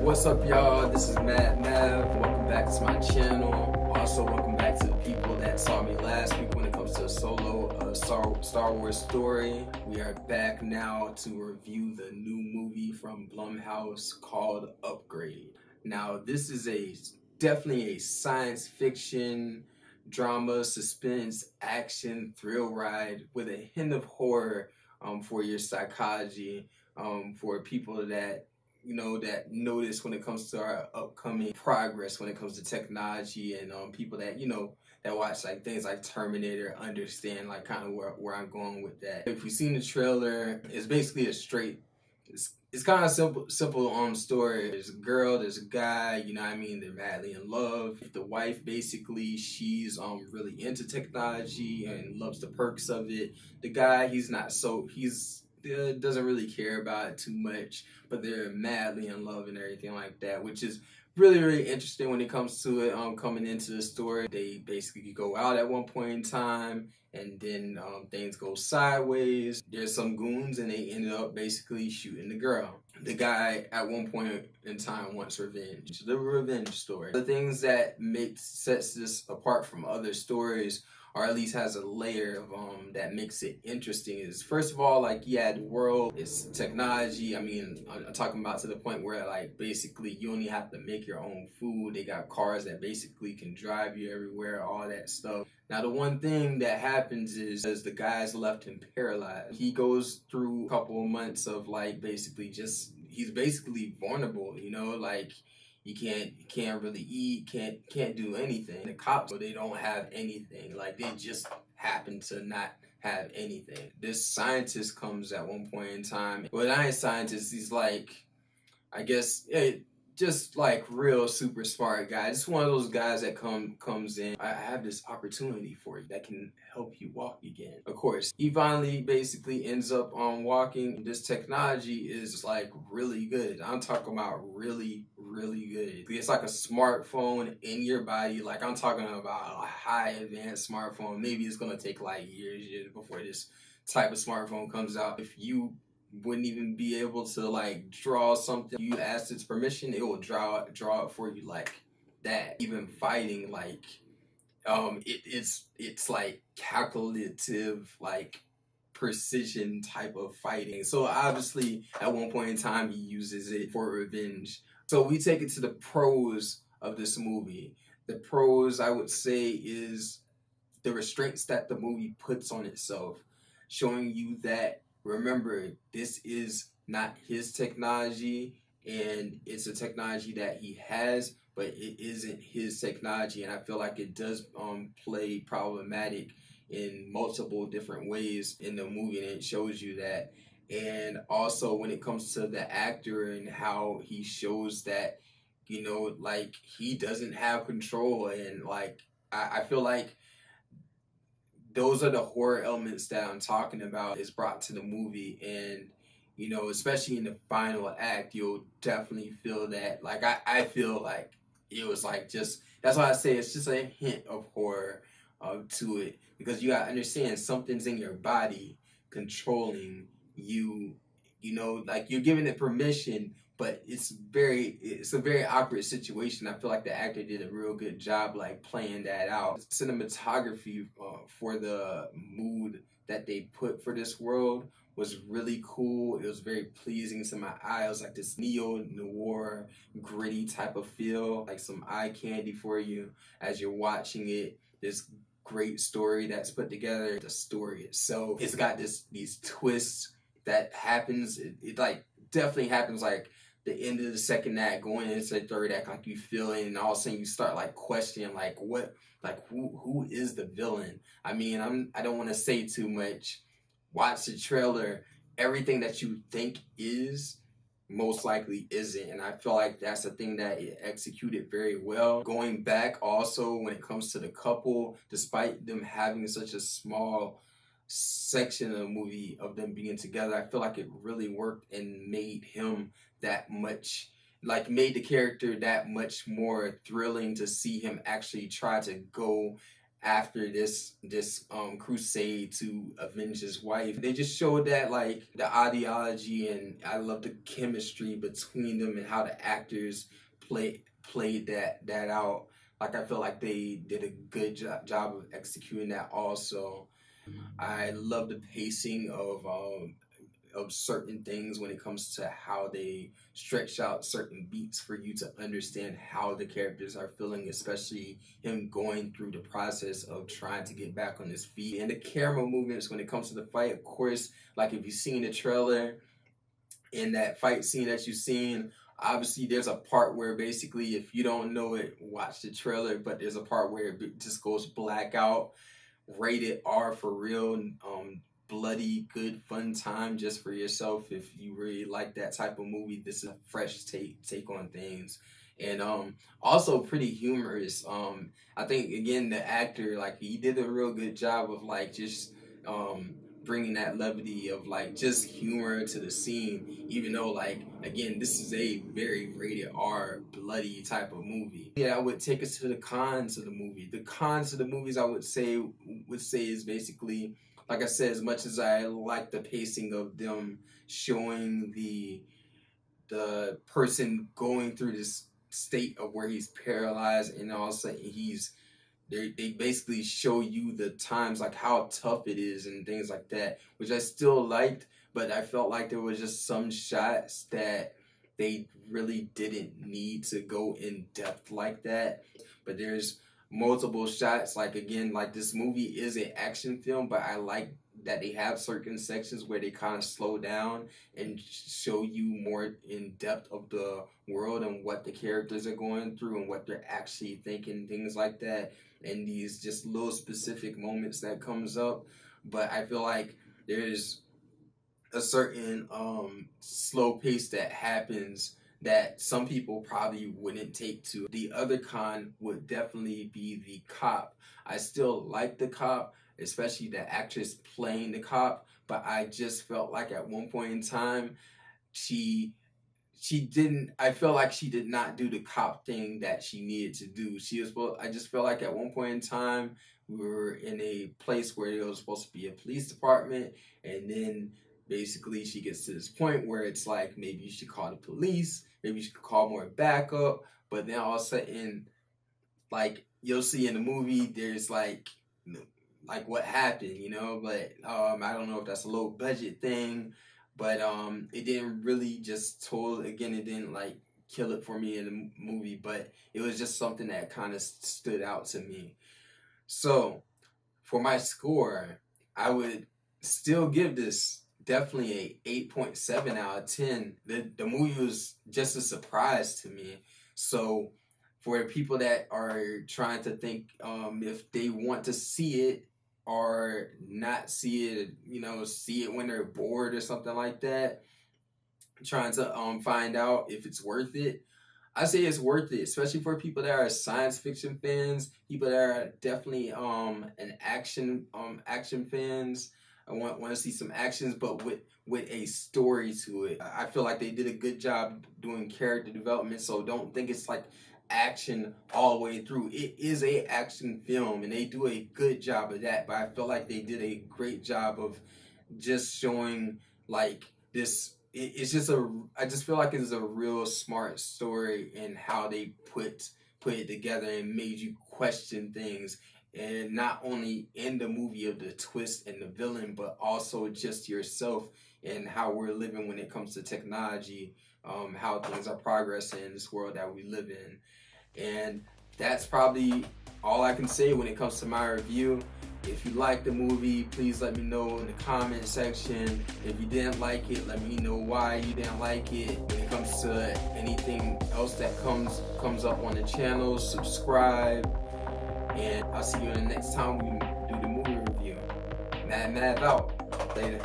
What's up, y'all? This is MadMave. Welcome back to my channel. Also, welcome back to the people that saw me last week when it comes to a solo Star Wars story. We are back now to review the new movie from Blumhouse called Upgrade. Now, this is definitely a science fiction, drama, suspense, action, thrill ride with a hint of horror for your psychology, for people that that notice when it comes to our upcoming progress when it comes to technology, and people that that watch like things like Terminator understand like kind of where I'm going with that. If you've seen the trailer, it's basically it's kind of simple story. There's a girl, there's a guy, you know what I mean, they're madly in love. The wife, basically, she's really into technology and loves the perks of it. The guy, he's not so, doesn't really care about it too much, but they're madly in love and everything like that, which is really interesting when it comes to it. Coming into the story, they basically go out at one point in time, and then things go sideways. There's some goons, and they ended up basically shooting the girl. The guy at one point in time wants revenge. It's the revenge story. The things that sets this apart from other stories, or at least has a layer of that makes it interesting, is first of all, like, yeah, the world is technology. I mean, I'm talking about to the point where like basically you only have to make your own food. They got cars that basically can drive you everywhere, all that stuff. Now, the one thing that happens is, as the guy's left him paralyzed, he goes through a couple of months of like basically he's basically vulnerable, like you can't really eat, can't do anything. The cops, they don't have anything. Like, they just happen to not have anything. This scientist comes at one point in time. Well, not a scientist, he's like, I guess, just like real super smart guy. Just one of those guys that comes in. I have this opportunity for you that can help you walk again. Of course, he finally basically ends up on walking. This technology is like really good. I'm talking about really good. It's like a smartphone in your body. Like, I'm talking about a high advanced smartphone. Maybe it's gonna take like years before this type of smartphone comes out. If you wouldn't even be able to like draw something, you asked its permission, it will draw it for you like that. Even fighting, like it's like calculative, like precision type of fighting. So obviously at one point in time he uses it for revenge. So we take it to the pros of this movie. The pros, I would say, is the restraints that the movie puts on itself, showing you that, remember, this is not his technology, and it's a technology that he has, but it isn't his technology. And I feel like it does play problematic in multiple different ways in the movie, and it shows you that. And also when it comes to the actor and how he shows that, like, he doesn't have control, and like I feel like those are the horror elements that I'm talking about is brought to the movie. And especially in the final act, you'll definitely feel that. Like, I feel like it was like, just, that's why I say it's just a hint of horror to it, because you gotta understand something's in your body controlling you. Like, you're giving it permission, but it's a very awkward situation. I feel like the actor did a real good job like playing that out. Cinematography for the mood that they put for this world was really cool. It was very pleasing to my eye. It was like this neo-noir, gritty type of feel, like some eye candy for you as you're watching it. This great story that's put together. The story itself, it's got these twists that happens. It like definitely happens like the end of the second act, going into the third act, like you feel it, and all of a sudden you start like questioning, like, what, like who is the villain? I mean, I don't want to say too much. Watch the trailer. Everything that you think is most likely isn't, and I feel like that's the thing that it executed very well. Going back also when it comes to the couple, despite them having such a small section of the movie of them being together, I feel like it really worked and made him that much, like, made the character that much more thrilling to see him actually try to go after this crusade to avenge his wife. They just showed that, like, the ideology, and I love the chemistry between them and how the actors played that out. Like, I feel like they did a good job of executing that also. I love the pacing of certain things when it comes to how they stretch out certain beats for you to understand how the characters are feeling, especially him going through the process of trying to get back on his feet. And the camera movements when it comes to the fight, of course, like if you've seen the trailer, in that fight scene that you've seen, obviously there's a part where basically, if you don't know it, watch the trailer, but there's a part where it just goes black out. Rated R for real. Bloody good fun time just for yourself. If you really like that type of movie, this is a fresh take on things. And also pretty humorous. I think, again, the actor, like, he did a real good job of, like, just bringing that levity of, like, just humor to the scene, even though, like, again, this is a very rated R bloody type of movie. Yeah, I would take us to the cons of the movie. The cons of the movies, I would say is basically, like I said, as much as I like the pacing of them showing the person going through this state of where he's paralyzed, and all of a sudden they basically show you the times, like how tough it is and things like that, which I still liked, but I felt like there was just some shots that they really didn't need to go in depth like that. But there's multiple shots, like, again, like, this movie is an action film, but I like that they have certain sections where they kind of slow down and show you more in depth of the world and what the characters are going through and what they're actually thinking, things like that, and these just little specific moments that comes up. But I feel like there's a certain slow pace that happens that some people probably wouldn't take to. The other con would definitely be the cop. I still like the cop, especially the actress playing the cop, but I just felt like at one point in time, I felt like she did not do the cop thing that she needed to do. I just felt like at one point in time, we were in a place where it was supposed to be a police department, and then basically she gets to this point where it's like, maybe you should call the police, maybe you should call more backup, but then all of a sudden, like, you'll see in the movie, there's like what happened, but I don't know if that's a low budget thing, but it didn't really just it didn't, like, kill it for me in the movie, but it was just something that kind of stood out to me. So for my score, I would still give this definitely a 8.7 out of 10. The movie was just a surprise to me. So for people that are trying to think if they want to see it or not see it, see it when they're bored or something like that, trying to find out if it's worth it, I say it's worth it, especially for people that are science fiction fans, people that are definitely an action fans. I want to see some actions, but with a story to it. I feel like they did a good job doing character development, so don't think it's like action all the way through. It is a action film, and they do a good job of that, but I feel like they did a great job of just showing, like, this. It's just I just feel like it's a real smart story in how they put it together and made you question things, and not only in the movie of the twist and the villain, but also just yourself and how we're living when it comes to technology, how things are progressing in this world that we live in. And that's probably all I can say when it comes to my review. If you like the movie, please let me know in the comment section. If you didn't like it, let me know why you didn't like it. When it comes to anything else that comes up on the channel, subscribe. And I'll see you in the next time we do the movie review. MadMave out. Later.